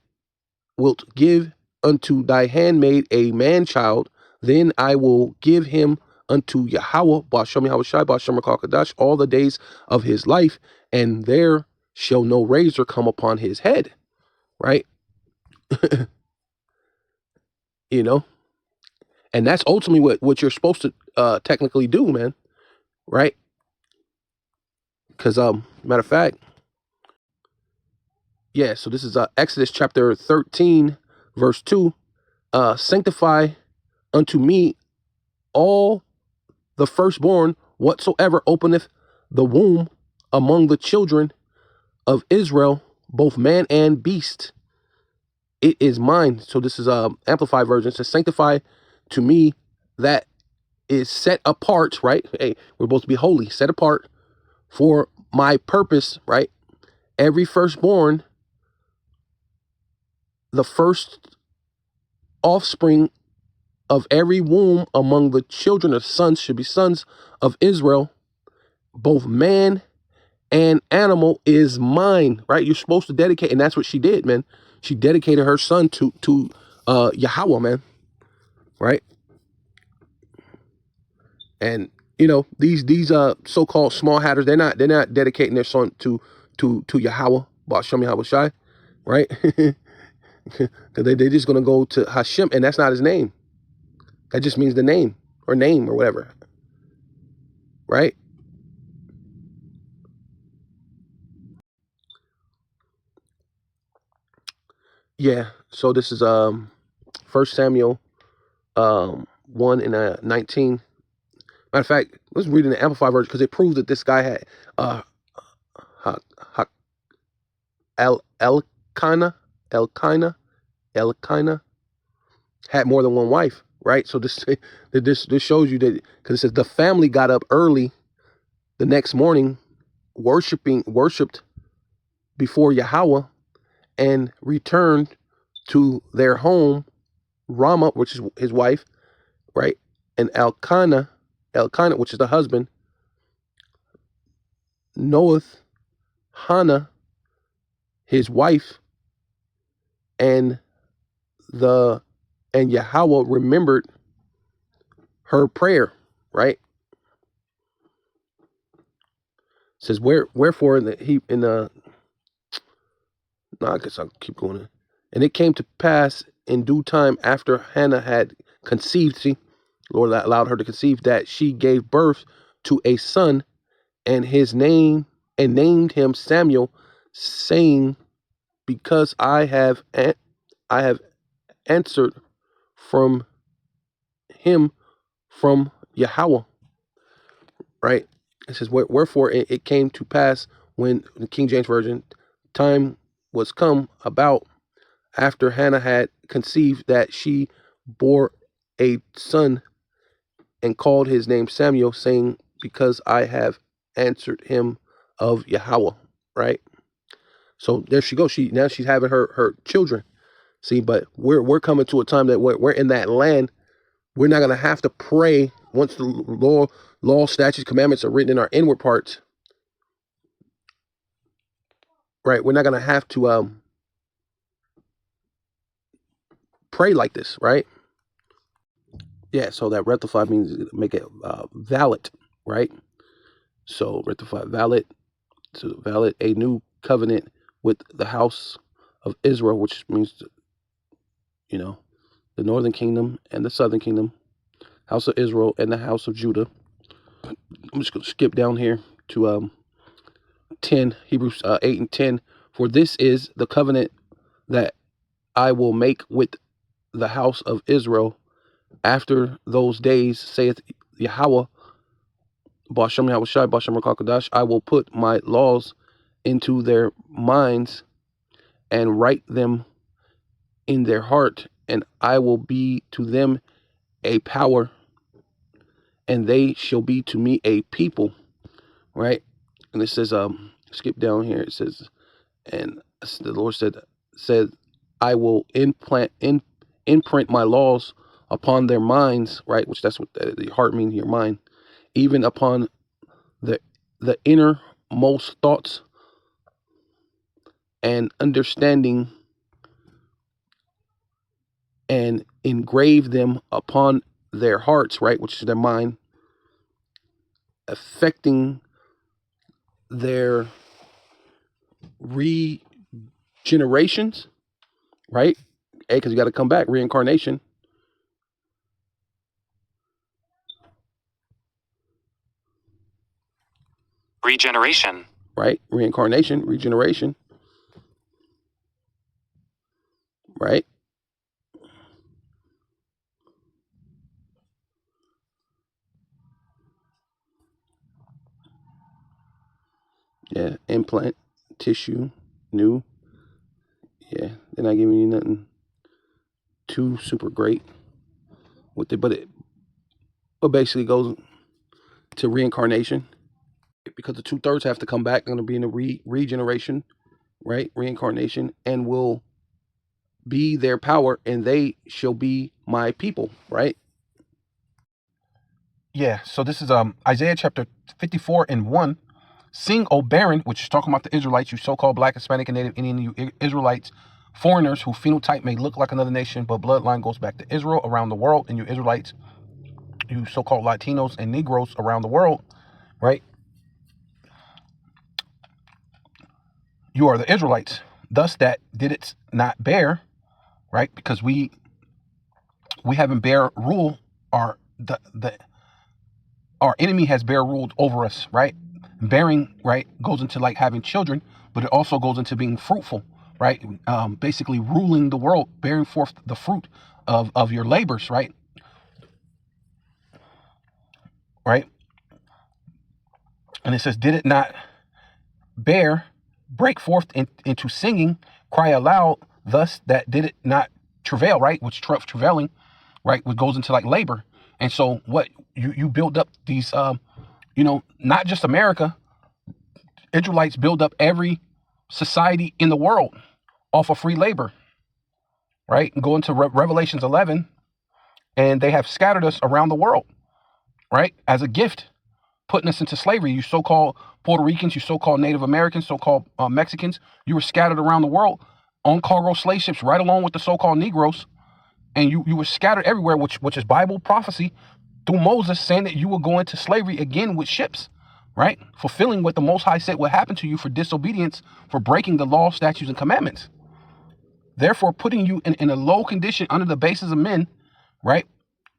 give unto thy handmaid a man child, then I will give him unto Yahweh, Ba'ashem Yahweh Shai, Ba'ashem Rakakadash, all the days of his life, and there shall no razor come upon his head. Right? You know? And that's ultimately what you're supposed to technically do, man. Right? Because matter of fact, yeah, so this is Exodus chapter 13, verse 2. Sanctify unto me all the firstborn whatsoever openeth the womb among the children of Israel, both man and beast. It is mine. So this is amplified version. It says, sanctify to me that is set apart, right? Hey, we're supposed to be holy, set apart for my purpose, right? Every firstborn, the first offspring of every womb among the children of sons should be sons of Israel, both man and animal is mine, right? You're supposed to dedicate, and that's what she did, man. She dedicated her son to Yahweh, man, right? And you know these so-called small hatters, they're not dedicating their son to Yahweh, Ba'ashem Yahweh Shai, right? Because they're just gonna go to Hashem, and that's not his name. That just means the name or whatever, right? Yeah. So this is 1 Samuel 1:19. Matter of fact, let's read in the Amplified version because it proves that this guy had uh, Elkanah had more than one wife, right? So this shows you that, because it says the family got up early the next morning, worshipped before Yahweh, and returned to their home, Ramah, which is his wife, right? And Elkanah, which is the husband, knoweth Hannah, his wife, and the and Yahweh remembered her prayer, right? It says wherefore in the no, I guess I'll keep going. And it came to pass in due time after Hannah had conceived, see, Lord allowed her to conceive, that she gave birth to a son, and named him Samuel, saying, because I have answered from him from Yahweh, right? It says, wherefore it came to pass when the King James Version, time was come about after Hannah had conceived, that she bore a son and called his name Samuel, saying, because I have answered him of Yahweh, right? So there she goes. She's having her children. See, but we're coming to a time that we're in that land. We're not gonna have to pray once the law, statutes, commandments are written in our inward parts, right? We're not gonna have to pray like this, right? Yeah. So that rectify means make it valid, right? So rectify valid, to valid a new covenant with the house of Israel, which means, you know, the northern kingdom and the southern kingdom, house of Israel and the house of Judah. I'm just going to skip down here to 10, Hebrews 8 and 10. For this is the covenant that I will make with the house of Israel after those days, saith Yahweh, Bashem Yahweh Shai, Bashem Rakakadash, I will put my laws into their minds and write them in their heart, and I will be to them a power, and they shall be to me a people, right? And it says, skip down here, it says, and the Lord said, I will imprint my laws upon their minds, right? Which that's what the heart means, your mind, even upon the innermost thoughts and understanding, and engrave them upon their hearts, right? Which is their mind, affecting their regenerations, right? Hey, because you got to come back, reincarnation, regeneration, right? Reincarnation, regeneration, right? Yeah, implant tissue, new. Yeah, they're not giving you nothing too super great with it, but it basically goes to reincarnation, because the 2/3 have to come back. They're going to be in the regeneration, right? Reincarnation, and will be their power, and they shall be my people, right? Yeah. So this is Isaiah chapter 54 and 1. Sing, O barren, which is talking about the Israelites, you so-called Black, Hispanic, and Native Indian, you Israelites, foreigners whose phenotype may look like another nation, but bloodline goes back to Israel around the world, and you Israelites, you so-called Latinos and Negroes around the world, right? You are the Israelites. Thus that did it not bear, right? Because we haven't bear rule, our enemy has bear ruled over us, right? Bearing, right, goes into like having children, but it also goes into being fruitful, right? Basically ruling the world, bearing forth the fruit of your labors, right? Right? And it says, did it not bear, break forth into singing, cry aloud, thus that did it not travail, right? Which travailing, right? Which goes into like labor. And so what you build up these, not just America, Israelites build up every society in the world off of free labor, right? And go into Revelations 11, and they have scattered us around the world, right? As a gift, putting us into slavery. You so-called Puerto Ricans, you so-called Native Americans, so-called Mexicans, you were scattered around the world on cargo slave ships, right along with the so-called Negroes, and you were scattered everywhere, which is Bible prophecy through Moses, saying that you will go into slavery again with ships, right? Fulfilling what the Most High said would happen to you for disobedience, for breaking the law, statutes, and commandments. Therefore, putting you in a low condition under the bases of men, right?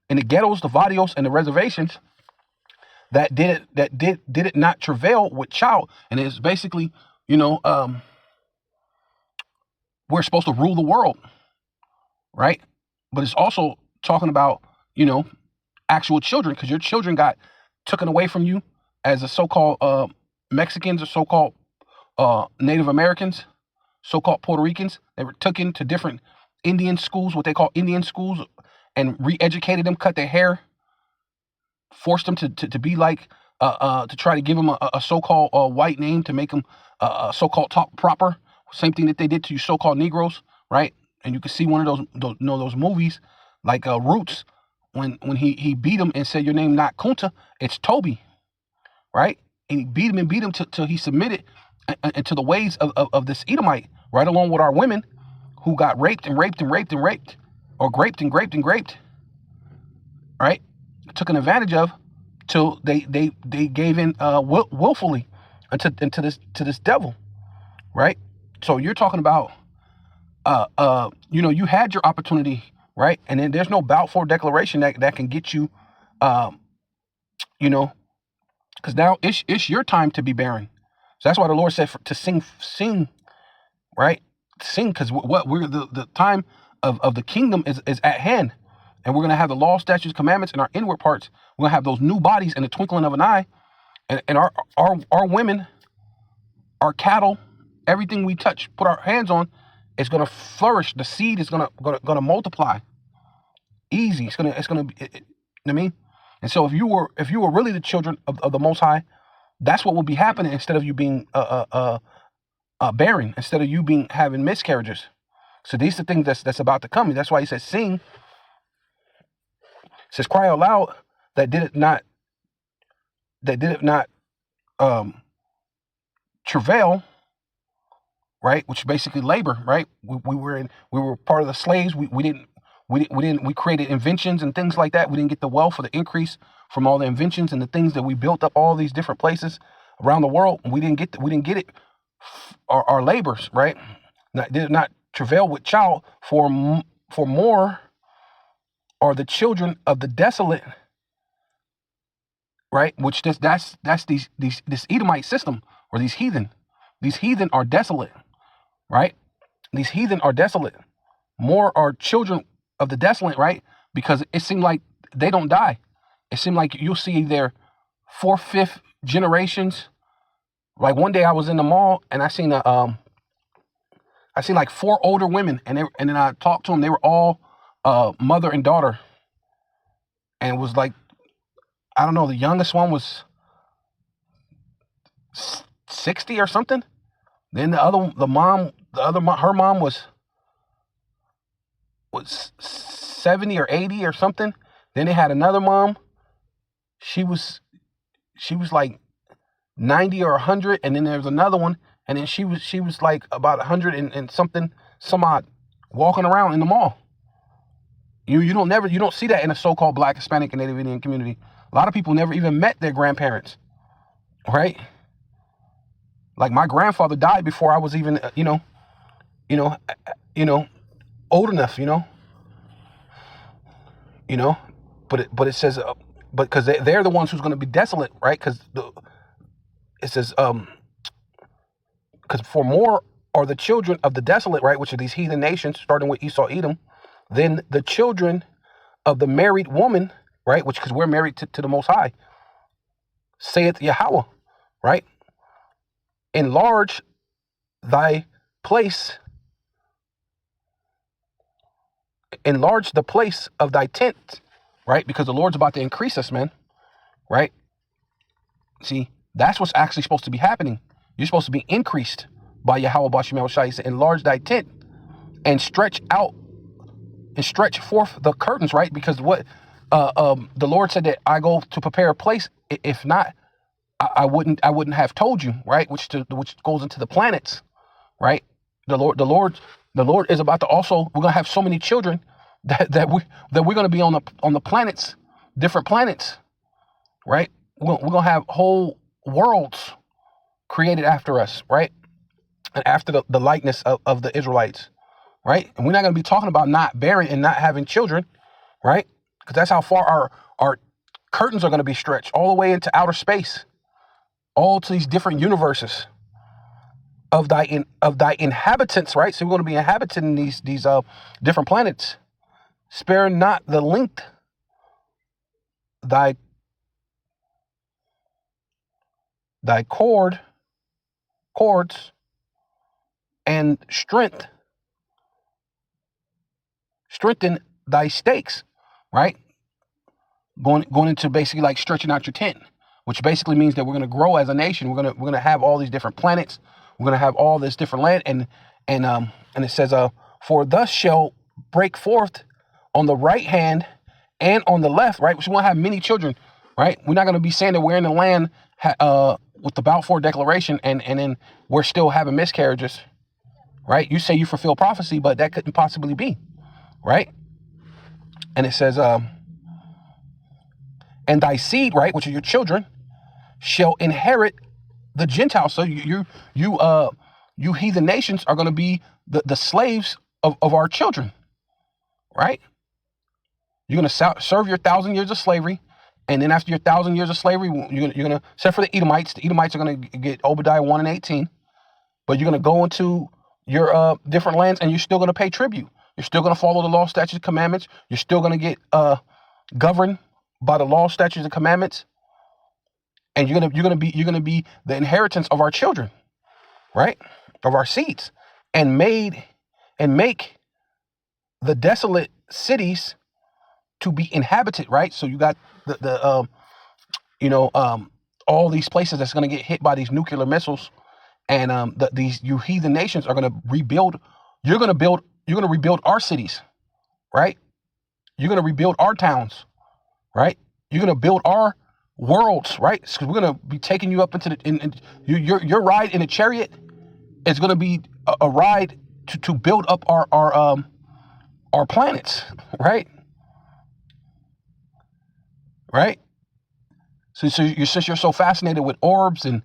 In the ghettos, the vadios, and the reservations, that did it not travail with child. And it's basically, we're supposed to rule the world, right? But it's also talking about, actual children, because your children got taken away from you as a so-called Mexicans or so-called Native Americans, so-called Puerto Ricans. They were taken to different Indian schools, what they call Indian schools, and re-educated them, cut their hair, forced them to be like, to try to give them a so-called white name, to make them so-called talk proper. Same thing that they did to you so-called Negroes, right? And you can see one of those movies like Roots, when he beat him and said, your name not Kunta, it's Toby, right? And he beat him till he submitted into the ways of this Edomite, right along with our women who got raped and raped and raped and raped, or graped and graped and graped, right? Taken advantage of till they gave in willfully into this devil, right? So you're talking about you had your opportunity, right? And then there's no Balfour Declaration that can get you, because now it's your time to be barren. So that's why the Lord said to sing, right? Sing, because what we're the time of the kingdom is at hand, and we're gonna have the law, statutes, commandments in our inward parts. We're gonna have those new bodies in the twinkling of an eye, and our women, our cattle, everything we touch, put our hands on, is gonna flourish. The seed is gonna multiply. Easy. It's gonna be. You know what I mean? And so if you were really the children of the Most High, that's what will be happening, instead of you being barren, instead of you having miscarriages. So these are things that's about to come. That's why he says sing. It says cry aloud, that did it not travail, right? Which is basically labor, right? We were part of the slaves. We created inventions and things like that. We didn't get the wealth or the increase from all the inventions and the things that we built up all these different places around the world. We didn't get it. Our labors, right? Did not travail with child, for more are the children of the desolate, right? Which that's this Edomite system, or these heathen. These heathen are desolate, right? These heathen are desolate. More are children of the desolate, right? Because it seemed like they don't die. It seemed like you'll see their fourth, fifth generations. Like one day I was in the mall and I seen like four older women, and then I talked to them. They were all mother and daughter, and it was like, I don't know, the youngest one was 60 or something. Then her mom was 70 or 80 or something. Then they had another mom. She was like 90 or 100, and then there was another one, and then she was like about 100 and something, some odd, walking around in the mall. You don't see that in a so-called Black, Hispanic, and Native Indian community. A lot of people never even met their grandparents, right? Like my grandfather died before I was even old enough, but it says, but because they're the ones who's going to be desolate, right? Because it says because for more are the children of the desolate, right, which are these heathen nations, starting with Esau, Edom, than the children of the married woman, right, which, because we're married to the Most High, saith Yahweh, right? Enlarge thy place enlarge the place of thy tent, right? Because the Lord's about to increase us, man, right? See, that's what's actually supposed to be happening. You're supposed to be increased by Yahweh Bashim Yahushua. He said, enlarge thy tent and stretch out and stretch forth the curtains, right? Because what the Lord said that I go to prepare a place. If not, I wouldn't have told you, right? Which goes into the planets, right? The Lord is about to also. We're gonna have so many children that we're gonna be on the planets, different planets, right? We're gonna have whole worlds created after us, right? And after the likeness of the Israelites, right? And we're not gonna be talking about not bearing and not having children, right? Because that's how far our curtains are gonna be stretched all the way into outer space, all to these different universes of thy inhabitants, right? So we're going to be inhabiting these different planets. Spare not the length thy cords and strengthen thy stakes, right? Going into basically like stretching out your tent, which basically means that we're going to grow as a nation. We're going to have all these different planets. We're going to have all this different land, and it says, for thus shall break forth on the right hand and on the left, right? So we want to have many children, right? We're not going to be saying that we're in the land with the Balfour Declaration, and then we're still having miscarriages, right? You say you fulfill prophecy, but that couldn't possibly be, right? And it says, and thy seed, right, which are your children, shall inherit the Gentiles. So you heathen nations are going to be the slaves of our children, right? You're going to serve your 1,000 years of slavery, and then after your 1,000 years of slavery, you're going to, except for the Edomites are going to get Obadiah 1 and 18, but you're going to go into your different lands, and you're still going to pay tribute. You're still going to follow the law, statutes, commandments. You're still going to get governed by the law, statutes, and commandments, and you're gonna be the inheritance of our children, right? Of our seeds, and make the desolate cities to be inhabited, right? So you got all these places that's gonna get hit by these nuclear missiles, and these heathen nations are gonna rebuild. You're gonna rebuild our cities, right? You're gonna rebuild our towns, right? You're gonna build our worlds, right? Because we're gonna be taking you up into your ride in a chariot is gonna be a ride to build up our planets, right? Right. So since you're so fascinated with orbs and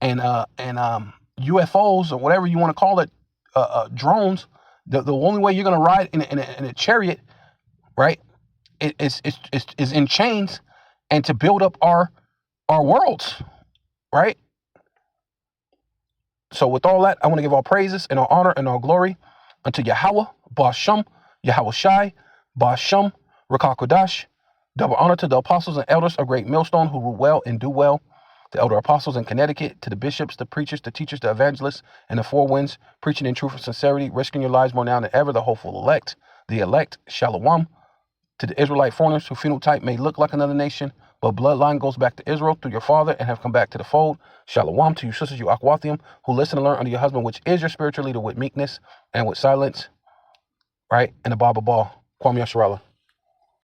UFOs or whatever you want to call it, drones, the only way you're gonna ride in a chariot, right, is in chains, and to build up our worlds, right? So with all that, I want to give all praises and all honor and all glory unto Yahweh, Basham, Yahweh Shai, Basham, Rakakodash. Double honor to the apostles and elders of Great Millstone who rule well and do well, the elder apostles in Connecticut, to the bishops, the preachers, the teachers, the evangelists, and the four winds, preaching in truth and sincerity, risking your lives more now than ever, the hopeful elect, Shalom, to the Israelite foreigners whose phenotype may look like another nation, but bloodline goes back to Israel through your father and have come back to the fold. Shalom to you sisters, you Akwathium, who listen and learn under your husband, which is your spiritual leader, with meekness and with silence, right? And the Bible ball. Kwame Yasharallah.